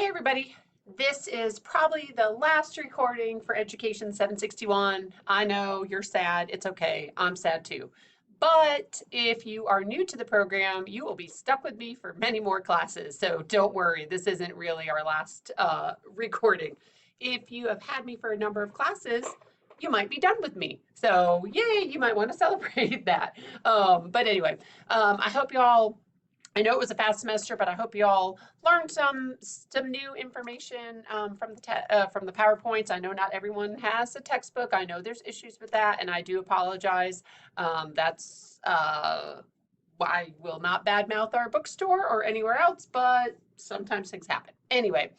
everybody. This is probably the last recording for Education 761. I know you're sad. It's okay. I'm sad too. But if you are new to the program, you will be stuck with me for many more classes. So don't worry, this isn't really our last recording. If you have had me for a number of classes, you might be done with me. So yay, you might want to celebrate that. But anyway, I hope you all I know it was a fast semester, but I hope you all learned some new information from the PowerPoints. I know not everyone has a textbook. I know there's issues with that, and I do apologize. That's I will not badmouth our bookstore or anywhere else, but sometimes things happen. Anyway,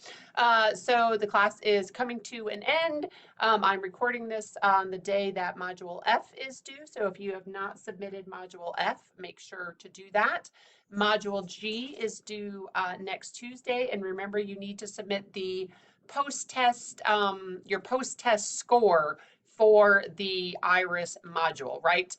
so the class is coming to an end. I'm recording this on the day that Module F is due. So if you have not submitted Module F, make sure to do that. Module G is due next Tuesday. And remember, you need to submit the post-test, your post-test score for the IRIS module, right?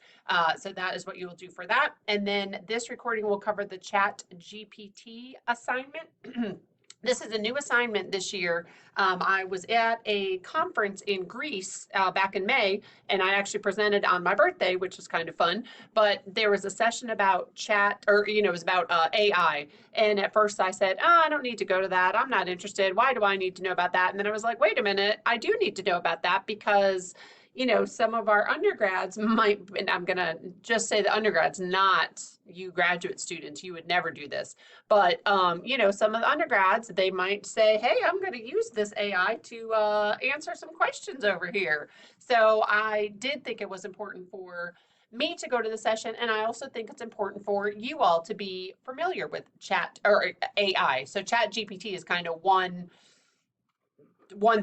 So that is what you will do for that. And then this recording will cover the ChatGPT assignment. This is a new assignment this year. I was at a conference in Greece back in May, and I actually presented on my birthday, which was kind of fun. But there was a session about it was about AI. And at first I said, oh, I don't need to go to that. I'm not interested. Why do I need to know about that? And then I was like, wait a minute, I do need to know about that because some of our undergrads might, and I'm going to just say the undergrads, not you graduate students, you would never do this. But, some of the undergrads, they might say, hey, I'm going to use this AI to answer some questions over here. So I did think it was important for me to go to the session, and I also think it's important for you all to be familiar with AI. So ChatGPT is kind of one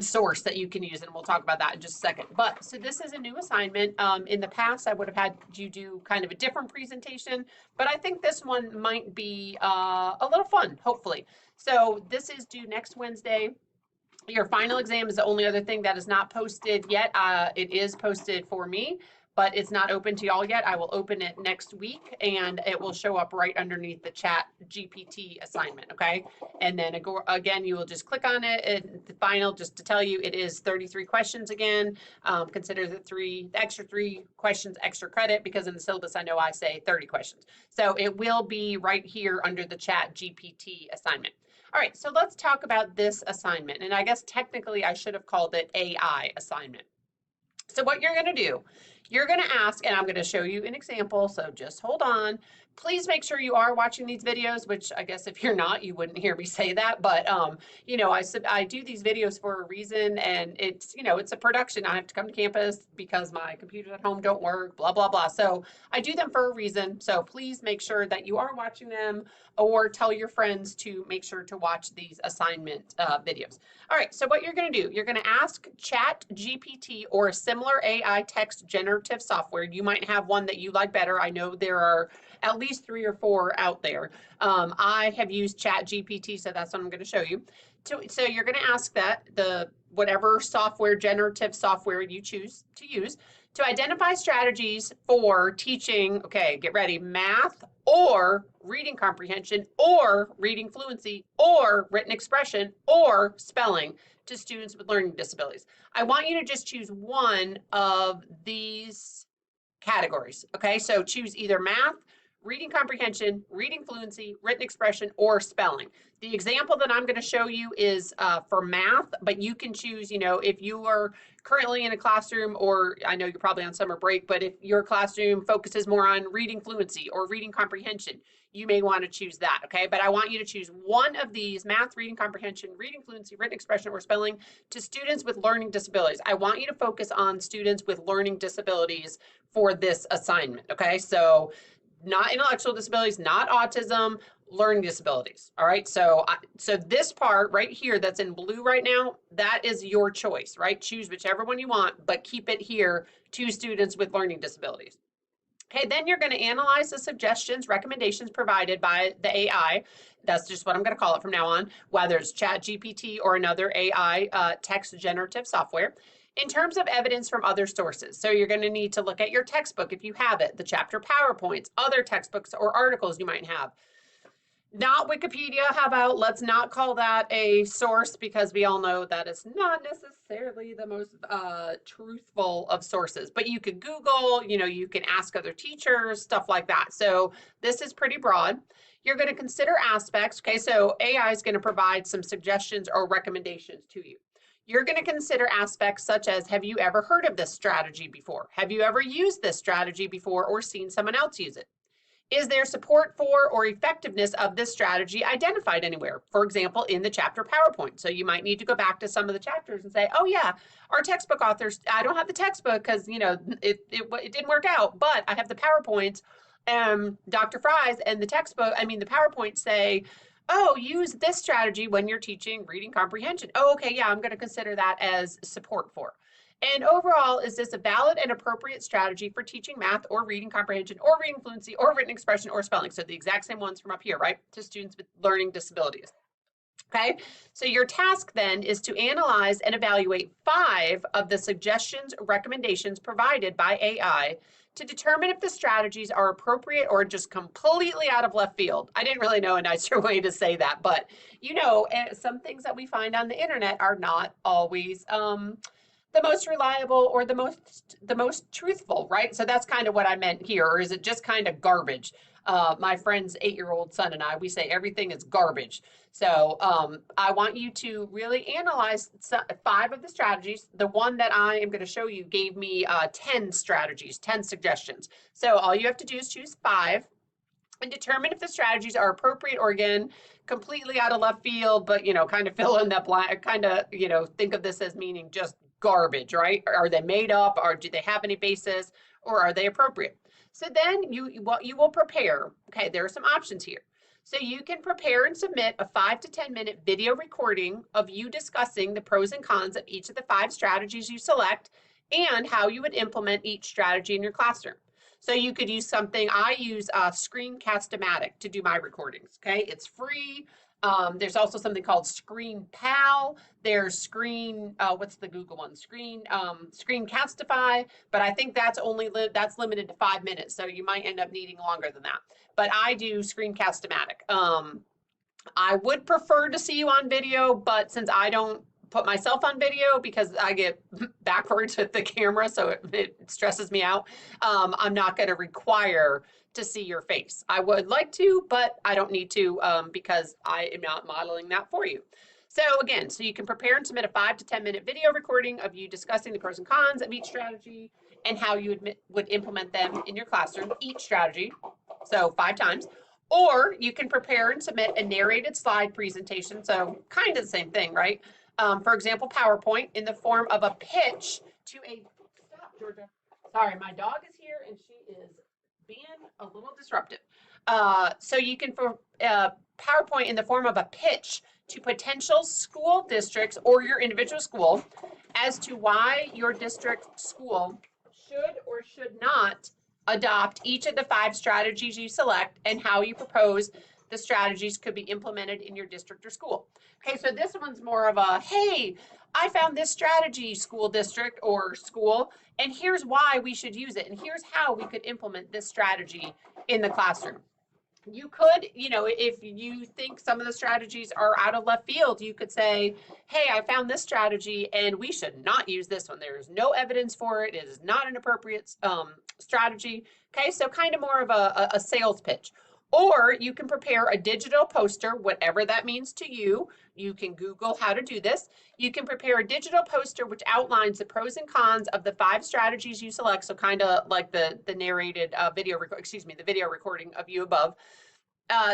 source that you can use, and we'll talk about that in just a second. But so this is a new assignment. In the past, I would have had you do kind of a different presentation, but I think this one might be a little fun, hopefully. So this is due next Wednesday. Your final exam is the only other thing that is not posted yet. It is posted for me, but it's not open to y'all yet. I will open it next week, and it will show up right underneath the ChatGPT assignment, okay? And then again, you will just click on it, and the final, just to tell you, it is 33 questions again. Consider the extra 3 questions extra credit, because in the syllabus, I know I say 30 questions. So it will be right here under the ChatGPT assignment. All right, so let's talk about this assignment. And I guess technically I should have called it AI assignment. So what you're going to do, you're going to ask, and I'm going to show you an example, so just hold on. Please make sure you are watching these videos, which I guess if you're not, you wouldn't hear me say that. But, I do these videos for a reason, and it's a production. I have to come to campus because my computers at home don't work, blah, blah, blah. So I do them for a reason. So please make sure that you are watching them, or tell your friends to make sure to watch these assignment videos. All right, so what you're going to do, you're going to ask ChatGPT or a similar AI text generative software. You might have one that you like better. I know there are at least 3 or 4 out there. I have used ChatGPT, so that's what I'm going to show you. So you're going to ask that, whatever generative software you choose to use, to identify strategies for teaching, okay, get ready, math or reading comprehension or reading fluency or written expression or spelling to students with learning disabilities. I want you to just choose one of these categories, okay? So choose either math, reading comprehension, reading fluency, written expression, or spelling. The example that I'm going to show you is for math, but you can choose, if you are currently in a classroom, or I know you're probably on summer break, but if your classroom focuses more on reading fluency or reading comprehension, you may want to choose that, okay? But I want you to choose one of these: math, reading comprehension, reading fluency, written expression, or spelling to students with learning disabilities. I want you to focus on students with learning disabilities for this assignment, okay? So not intellectual disabilities, not autism, learning disabilities. All right. So this part right here that's in blue right now, that is your choice, right? Choose whichever one you want, but keep it here to students with learning disabilities. Okay, then you're going to analyze the suggestions, recommendations provided by the AI. That's just what I'm going to call it from now on, whether it's ChatGPT or another AI text generative software, in terms of evidence from other sources. So you're going to need to look at your textbook if you have it, the chapter PowerPoints, other textbooks or articles you might have. Not Wikipedia. How about let's not call that a source because we all know that is not necessarily the most truthful of sources. But you could Google, you can ask other teachers, stuff like that. So this is pretty broad. You're going to consider aspects. Okay, so AI is going to provide some suggestions or recommendations to you. You're going to consider aspects such as, have you ever heard of this strategy before? Have you ever used this strategy before or seen someone else use it? Is there support for or effectiveness of this strategy identified anywhere? For example, in the chapter PowerPoint. So you might need to go back to some of the chapters and say, oh yeah, our textbook authors, I don't have the textbook because, it didn't work out, but I have the PowerPoints. Dr. Fry's and the textbook, the PowerPoint say, oh, use this strategy when you're teaching reading comprehension. Oh, okay, yeah, I'm going to consider that as support for. And overall, is this a valid and appropriate strategy for teaching math or reading comprehension or reading fluency or written expression or spelling? So the exact same ones from up here, right? To students with learning disabilities. Okay, so your task then is to analyze and evaluate 5 of the suggestions, recommendations provided by AI to determine if the strategies are appropriate or just completely out of left field. I didn't really know a nicer way to say that, but some things that we find on the internet are not always the most reliable or the most truthful, right? So that's kind of what I meant here. Or is it just kind of garbage? My friend's 8-year-old son and I, we say everything is garbage. So I want you to really analyze 5 of the strategies. The one that I am going to show you gave me 10 strategies, 10 suggestions. So all you have to do is choose 5 and determine if the strategies are appropriate or, again, completely out of left field, but kind of fill in that blank, kind of think of this as meaning just garbage, right? Are they made up, or do they have any basis, or are they appropriate? So then what you will prepare, okay, there are some options here. So you can prepare and submit a 5 to 10 minute video recording of you discussing the pros and cons of each of the 5 strategies you select and how you would implement each strategy in your classroom. So you could use something, I use Screencast-O-Matic to do my recordings, okay? It's free. There's also something called ScreenPal. There's what's the Google one? Screencastify, but I think that's limited to 5 minutes, so you might end up needing longer than that. But I do Screencast-O-Matic. I would prefer to see you on video, but since I don't put myself on video because I get backwards with the camera, so it stresses me out, I'm not going to require to see your face. I would like to, but I don't need to because I am not modeling that for you. So again, so you can prepare and submit a 5 to 10 minute video recording of you discussing the pros and cons of each strategy and how you would implement them in your classroom, each strategy, so 5 times. Or you can prepare and submit a narrated slide presentation, so kind of the same thing, right? For example, PowerPoint in the form of a pitch to a, stop, Georgia. Sorry, my dog is here and she is being a little disruptive. So you can PowerPoint in the form of a pitch to potential school districts or your individual school as to why your district school should or should not adopt each of the 5 strategies you select and how you propose the strategies could be implemented in your district or school. Okay, so this one's more of a, hey, I found this strategy, school district or school, and here's why we should use it, and here's how we could implement this strategy in the classroom. You could, if you think some of the strategies are out of left field, you could say, hey, I found this strategy and we should not use this one. There is no evidence for it. It is not an appropriate strategy. Okay, so kind of more of a sales pitch. Or you can prepare a digital poster, whatever that means to you. You can Google how to do this. You can prepare a digital poster which outlines the pros and cons of the 5 strategies you select. So kind of like the narrated the video recording of you above.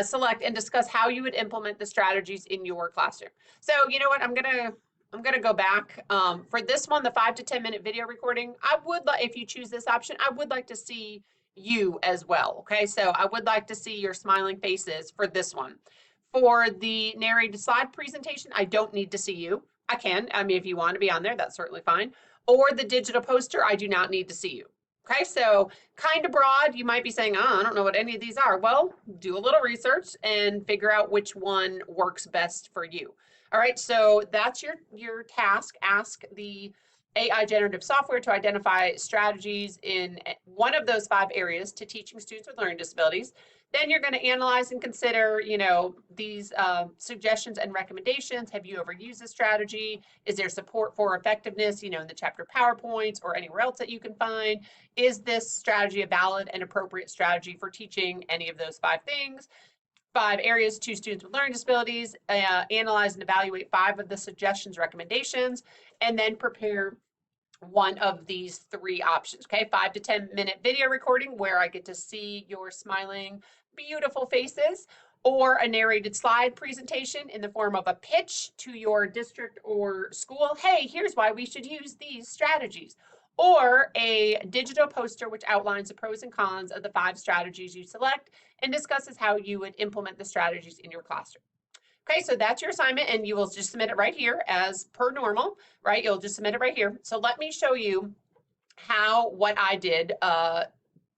Select and discuss how you would implement the strategies in your classroom. So you know what, I'm gonna go back for this one, the 5 to 10 minute video recording. I would like, if you choose this option, I would like to see you as well. Okay, so I would like to see your smiling faces for this one. For the narrated slide presentation, I don't need to see you. I can, if you want to be on there, that's certainly fine. Or the digital poster, I do not need to see you. Okay, so kind of broad. You might be saying, oh, I don't know what any of these are. Well, do a little research and figure out which one works best for you. All right, so that's your task. Ask the AI generative software to identify strategies in one of those 5 areas to teaching students with learning disabilities. Then you're going to analyze and consider, these suggestions and recommendations. Have you ever used this strategy? Is there support for effectiveness, in the chapter PowerPoints or anywhere else that you can find? Is this strategy a valid and appropriate strategy for teaching any of those 5 things? 5 areas to students with learning disabilities, analyze and evaluate 5 of the suggestions, recommendations, and then prepare one of these 3 options, okay? 5 to 10 minute video recording where I get to see your smiling, beautiful faces, or a narrated slide presentation in the form of a pitch to your district or school. Hey, here's why we should use these strategies. Or a digital poster which outlines the pros and cons of the 5 strategies you select and discusses how you would implement the strategies in your classroom. Okay, so that's your assignment, and you will just submit it right here as per normal, right? You'll just submit it right here. So let me show you what I did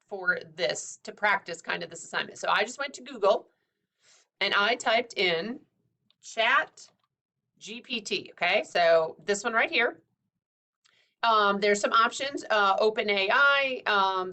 for this to practice kind of this assignment. So I just went to Google and I typed in ChatGPT. Okay, so this one right here. There's some options, OpenAI,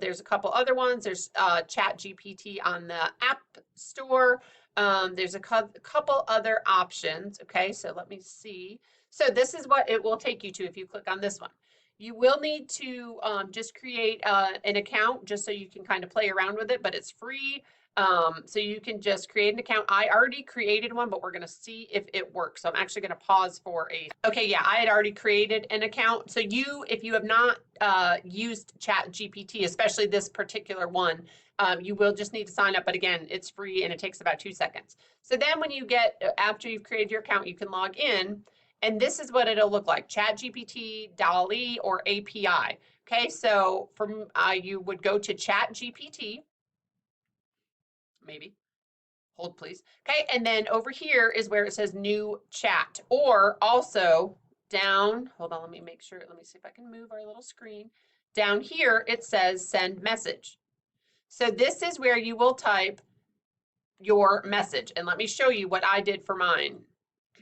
there's a couple other ones. There's ChatGPT on the App Store. There's a couple other options. Okay, so let me see. So this is what it will take you to if you click on this one. You will need to just create an account just so you can kind of play around with it, but it's free. So you can just create an account. I already created one, but we're going to see if it works. So I'm actually going to pause for okay, yeah, I had already created an account. So if you have not used ChatGPT, especially this particular one, you will just need to sign up. But again, it's free and it takes about 2 seconds. So then when after you've created your account, you can log in. And this is what it'll look like: ChatGPT, DALL-E, or API. Okay, so you would go to ChatGPT. Maybe. Hold, please. Okay, and then over here is where it says new chat, or also down, hold on, let me see if I can move our little screen. Down here, it says send message. So this is where you will type your message. And let me show you what I did for mine.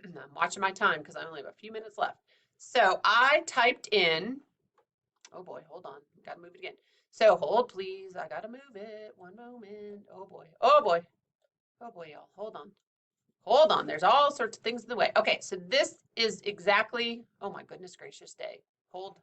I'm watching my time because I only have a few minutes left. So I typed in, oh boy, hold on, gotta move it again. So hold, please. I gotta move it. One moment. Oh boy. Oh boy. Oh boy, y'all. Hold on. Hold on. There's all sorts of things in the way. Okay, so this is exactly, oh my goodness gracious day. Hold.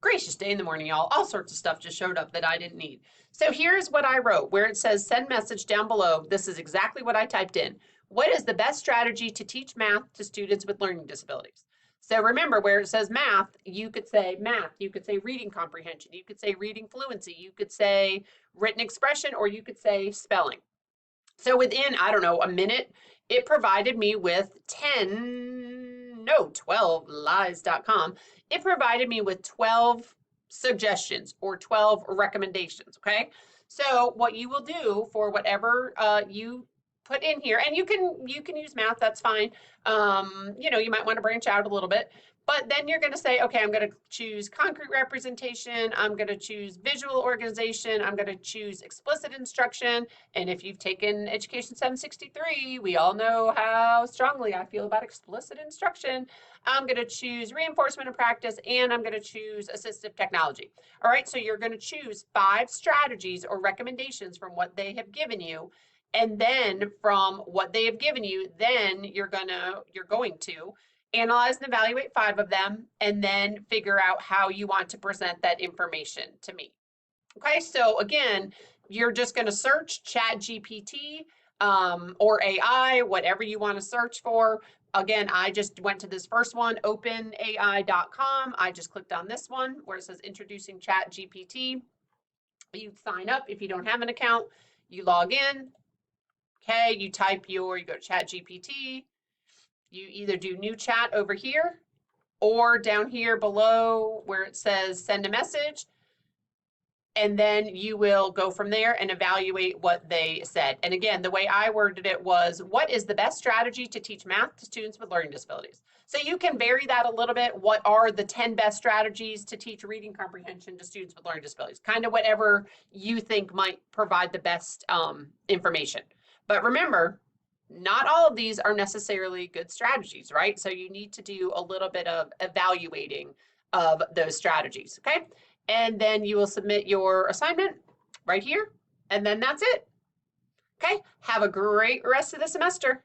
Gracious day in the morning, y'all. All sorts of stuff just showed up that I didn't need. So here's what I wrote where it says send message down below. This is exactly what I typed in. What is the best strategy to teach math to students with learning disabilities? So remember, where it says math, you could say math, you could say reading comprehension, you could say reading fluency, you could say written expression, or you could say spelling. So within, I don't know, a minute, it provided me with 12 lies.com. It provided me with 12 suggestions or 12 recommendations, okay? So what you will do for whatever you put in here, and you can use math, that's fine. You might want to branch out a little bit, but then you're going to say, okay, I'm going to choose concrete representation, I'm going to choose visual organization, I'm going to choose explicit instruction. And if you've taken Education 763, we all know how strongly I feel about explicit instruction. I'm going to choose reinforcement of practice, and I'm going to choose assistive technology. All right, so you're going to choose 5 strategies or recommendations from what they have given you. And then from what they have given you, then you're going to analyze and evaluate 5 of them, and then figure out how you want to present that information to me. Okay, so again, you're just going to search ChatGPT or AI, whatever you want to search for. Again, I just went to this first one, openai.com. I just clicked on this one where it says introducing ChatGPT. You sign up if you don't have an account. You log in. Okay, you go to ChatGPT. You either do new chat over here or down here below where it says send a message, and then you will go from there and evaluate what they said. And again, the way I worded it was, what is the best strategy to teach math to students with learning disabilities? So you can vary that a little bit. What are the 10 best strategies to teach reading comprehension to students with learning disabilities? Kind of whatever you think might provide the best information. But remember, not all of these are necessarily good strategies, right? So you need to do a little bit of evaluating of those strategies, okay? And then you will submit your assignment right here, and then that's it. Okay, have a great rest of the semester.